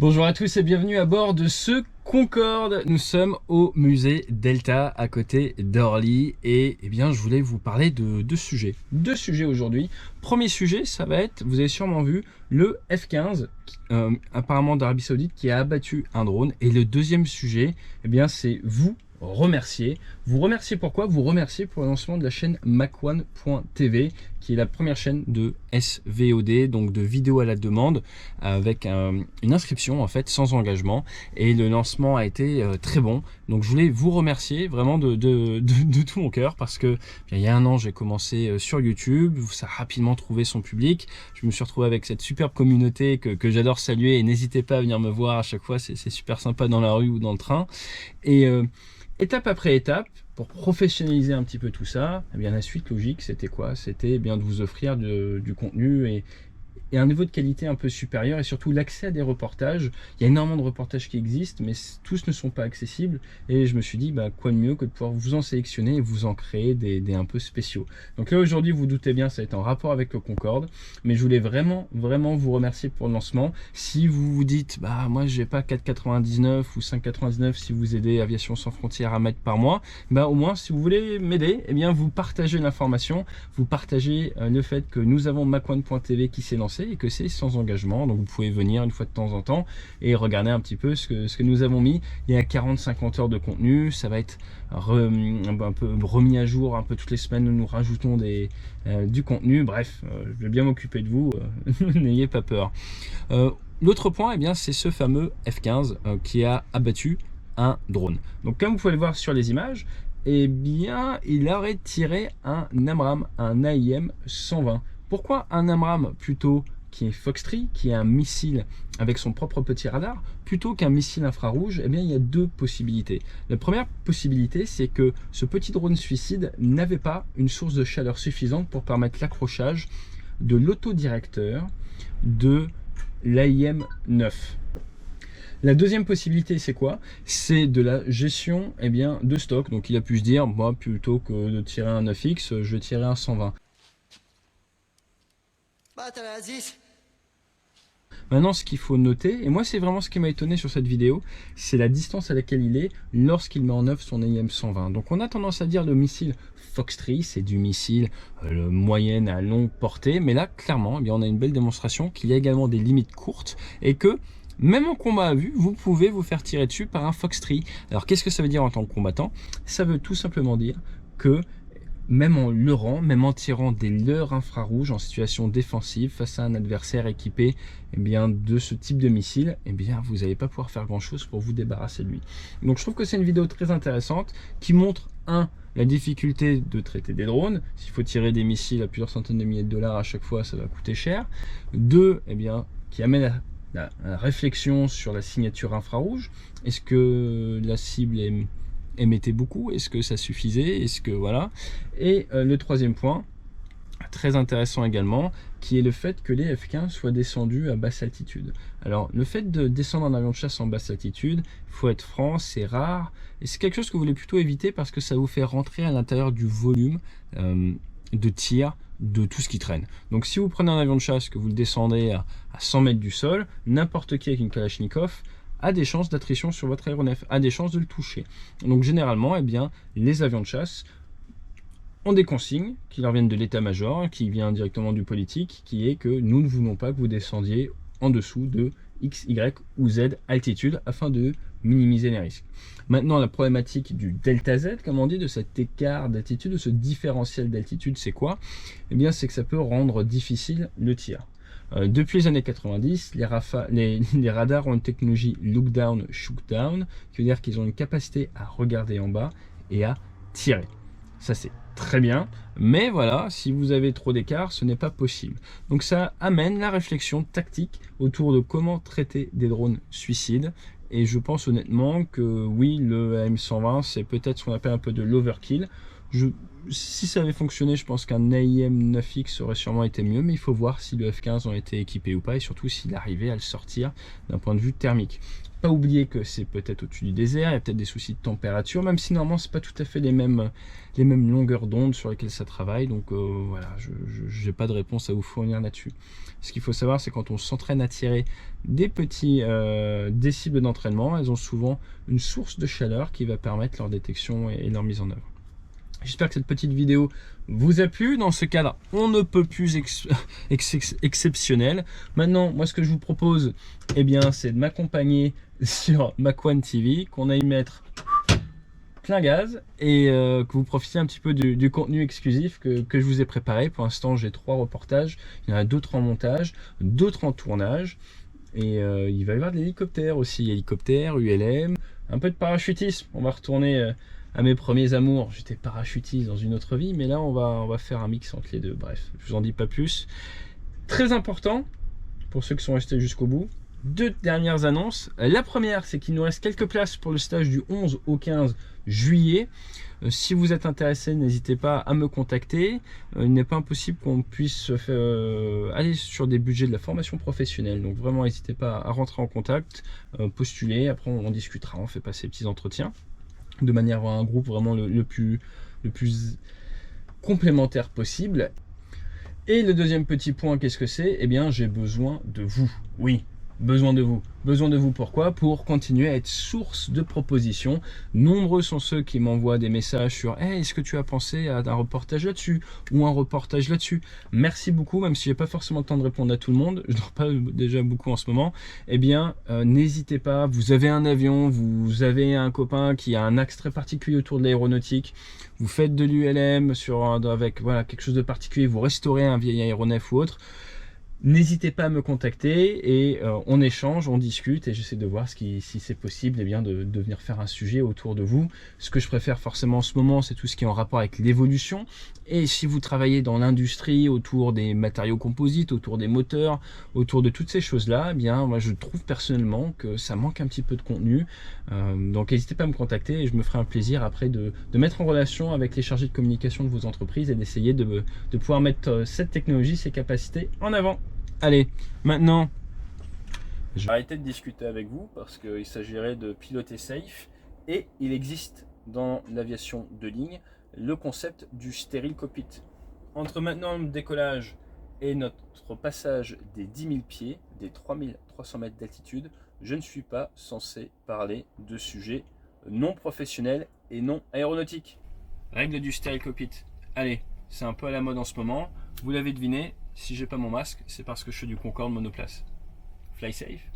Bonjour à tous et bienvenue à bord de ce Concorde. Nous sommes au musée Delta à côté d'Orly et je voulais vous parler de deux sujets. Deux sujets aujourd'hui. Premier sujet, ça va être, vous avez sûrement vu, le F-15 apparemment d'Arabie Saoudite qui a abattu un drone. Et le deuxième sujet, c'est vous remercier. Vous remercier pourquoi? Vous remercier pour le lancement de la chaîne Mach1.tv qui est la première chaîne de SVOD, donc de vidéos à la demande avec une inscription en fait sans engagement, et le lancement a été très bon. Donc je voulais vous remercier vraiment de tout mon cœur parce que il y a un an j'ai commencé sur YouTube, ça a rapidement trouvé son public, je me suis retrouvé avec cette superbe communauté que j'adore saluer, et n'hésitez pas à venir me voir à chaque fois, c'est super sympa dans la rue ou dans le train. Et étape après étape, pour professionnaliser un petit peu tout ça, la suite logique, c'était quoi? C'était de vous offrir du contenu et un niveau de qualité un peu supérieur, et surtout l'accès à des reportages. Il y a énormément de reportages qui existent, mais tous ne sont pas accessibles, et je me suis dit, quoi de mieux que de pouvoir vous en sélectionner et vous en créer des un peu spéciaux. Donc là aujourd'hui, vous doutez bien, ça va être en rapport avec le Concorde, mais je voulais vraiment vous remercier pour le lancement. Si vous vous dites, moi j'ai pas 4,99 ou 5,99 si vous aidez Aviation Sans Frontières à mettre par mois, au moins si vous voulez m'aider, vous partagez l'information, vous partagez le fait que nous avons Mach1.tv qui s'est lancé et que c'est sans engagement, donc vous pouvez venir une fois de temps en temps et regarder un petit peu ce que nous avons mis. Il y a 40-50 heures de contenu, ça va être un peu remis à jour un peu toutes les semaines, nous rajoutons du contenu, bref, je vais bien m'occuper de vous, n'ayez pas peur. L'autre point, c'est ce fameux F-15 qui a abattu un drone. Donc comme vous pouvez le voir sur les images, il aurait tiré un AMRAAM, un AIM 120. Pourquoi un AMRAAM plutôt qui est Fox-3, qui est un missile avec son propre petit radar, plutôt qu'un missile infrarouge? Il y a deux possibilités. La première possibilité, c'est que ce petit drone suicide n'avait pas une source de chaleur suffisante pour permettre l'accrochage de l'autodirecteur de l'AIM 9. La deuxième possibilité, c'est quoi? C'est de la gestion de stock. Donc il a pu se dire, moi, plutôt que de tirer un 9X, je vais tirer un 120. Maintenant, ce qu'il faut noter, et moi c'est vraiment ce qui m'a étonné sur cette vidéo, c'est la distance à laquelle il est lorsqu'il met en œuvre son AIM 120. Donc on a tendance à dire le missile Fox-3, c'est du missile moyenne à longue portée, mais là clairement, on a une belle démonstration qu'il y a également des limites courtes, et que même en combat à vue, vous pouvez vous faire tirer dessus par un Fox-3. Alors qu'est-ce que ça veut dire en tant que combattant? Ça veut tout simplement dire que même en leurrant, même en tirant des leurres infrarouges en situation défensive face à un adversaire équipé de ce type de missile, vous n'allez pas pouvoir faire grand chose pour vous débarrasser de lui. Donc je trouve que c'est une vidéo très intéressante qui montre la difficulté de traiter des drones. S'il faut tirer des missiles à plusieurs centaines de milliers de dollars à chaque fois, ça va coûter cher. Deux, qui amène à la réflexion sur la signature infrarouge. Est-ce que la cible émettait beaucoup? Est-ce que ça suffisait? Est-ce que voilà? Et le troisième point, très intéressant également, qui est le fait que les F-15 soient descendus à basse altitude. Alors le fait de descendre un avion de chasse en basse altitude, il faut être franc, c'est rare, et c'est quelque chose que vous voulez plutôt éviter parce que ça vous fait rentrer à l'intérieur du volume de tir de tout ce qui traîne. Donc si vous prenez un avion de chasse, que vous le descendez à 100 mètres du sol, n'importe qui avec une Kalachnikov a des chances d'attrition sur votre aéronef, a des chances de le toucher. Donc généralement, les avions de chasse ont des consignes qui leur viennent de l'état-major, qui vient directement du politique, qui est que nous ne voulons pas que vous descendiez en dessous de X, Y ou Z altitude afin de minimiser les risques. Maintenant, la problématique du delta Z, comme on dit, de cet écart d'altitude, de ce différentiel d'altitude, c'est quoi? C'est que ça peut rendre difficile le tir. Depuis les années 90, les radars ont une technologie look down, shoot down, qui veut dire qu'ils ont une capacité à regarder en bas et à tirer. Ça c'est très bien, mais voilà, si vous avez trop d'écart, ce n'est pas possible. Donc ça amène la réflexion tactique autour de comment traiter des drones suicides. Et je pense honnêtement que oui, le AM120, c'est peut-être ce qu'on appelle un peu de l'overkill. Si ça avait fonctionné, je pense qu'un AIM 9X aurait sûrement été mieux, mais il faut voir si le F15 ont été équipés ou pas, et surtout s'il arrivait à le sortir d'un point de vue thermique. Pas oublier que c'est peut-être au-dessus du désert, il y a peut-être des soucis de température, même si normalement c'est pas tout à fait les mêmes longueurs d'onde sur lesquelles ça travaille, donc voilà, je n'ai pas de réponse à vous fournir là-dessus. Ce qu'il faut savoir, c'est quand on s'entraîne à tirer des cibles d'entraînement, elles ont souvent une source de chaleur qui va permettre leur détection et leur mise en œuvre. J'espère que cette petite vidéo vous a plu. Dans ce cadre, on ne peut plus exceptionnel. Maintenant, moi, ce que je vous propose, eh bien, c'est de m'accompagner sur Mac One TV, qu'on aille mettre plein gaz et que vous profitiez un petit peu du contenu exclusif que je vous ai préparé. Pour l'instant, j'ai 3 reportages. Il y en a d'autres en montage, d'autres en tournage. Et il va y avoir de l'hélicoptère aussi, hélicoptère, ULM, un peu de parachutisme. On va retourner à mes premiers amours. J'étais parachutiste dans une autre vie, mais là on va faire un mix entre les deux. Bref, je vous en dis pas plus. Très important, pour ceux qui sont restés jusqu'au bout, 2 dernières annonces. La première, c'est qu'il nous reste quelques places pour le stage du 11 au 15 juillet. Si vous êtes intéressé, n'hésitez pas à me contacter. Il n'est pas impossible qu'on puisse aller sur des budgets de la formation professionnelle. Donc vraiment, n'hésitez pas à rentrer en contact, postuler. Après, on discutera, on fait passer des petits entretiens de manière à avoir un groupe vraiment le plus complémentaire possible. Et le deuxième petit point, qu'est-ce que c'est? Eh bien, j'ai besoin de vous. Oui, besoin de vous. Besoin de vous, pourquoi? Pour continuer à être source de propositions. Nombreux sont ceux qui m'envoient des messages sur hey, est-ce que tu as pensé à un reportage là-dessus ou un reportage là-dessus? Merci beaucoup, même si j'ai pas forcément le temps de répondre à tout le monde, je dors pas déjà beaucoup en ce moment. Eh bien, n'hésitez pas, vous avez un avion, vous avez un copain qui a un axe très particulier autour de l'aéronautique, vous faites de l'ULM avec voilà, quelque chose de particulier, vous restaurez un vieil aéronef ou autre. N'hésitez pas à me contacter et on échange, on discute et j'essaie de voir si c'est possible eh bien, de venir faire un sujet autour de vous. Ce que je préfère forcément en ce moment, c'est tout ce qui est en rapport avec l'évolution. Et si vous travaillez dans l'industrie, autour des matériaux composites, autour des moteurs, autour de toutes ces choses-là, eh bien, moi, je trouve personnellement que ça manque un petit peu de contenu. Donc n'hésitez pas à me contacter et je me ferai un plaisir après de mettre en relation avec les chargés de communication de vos entreprises et d'essayer de pouvoir mettre cette technologie, ces capacités en avant. Allez, maintenant, je vais arrêter de discuter avec vous parce qu'il s'agirait de piloter safe et il existe dans l'aviation de ligne le concept du stérile cockpit. Entre maintenant le décollage et notre passage des 10 000 pieds, des 3300 mètres d'altitude, je ne suis pas censé parler de sujets non professionnels et non aéronautiques. Règle du stérile cockpit. Allez, c'est un peu à la mode en ce moment. Vous l'avez deviné, si j'ai pas mon masque, c'est parce que je fais du Concorde monoplace. Fly safe.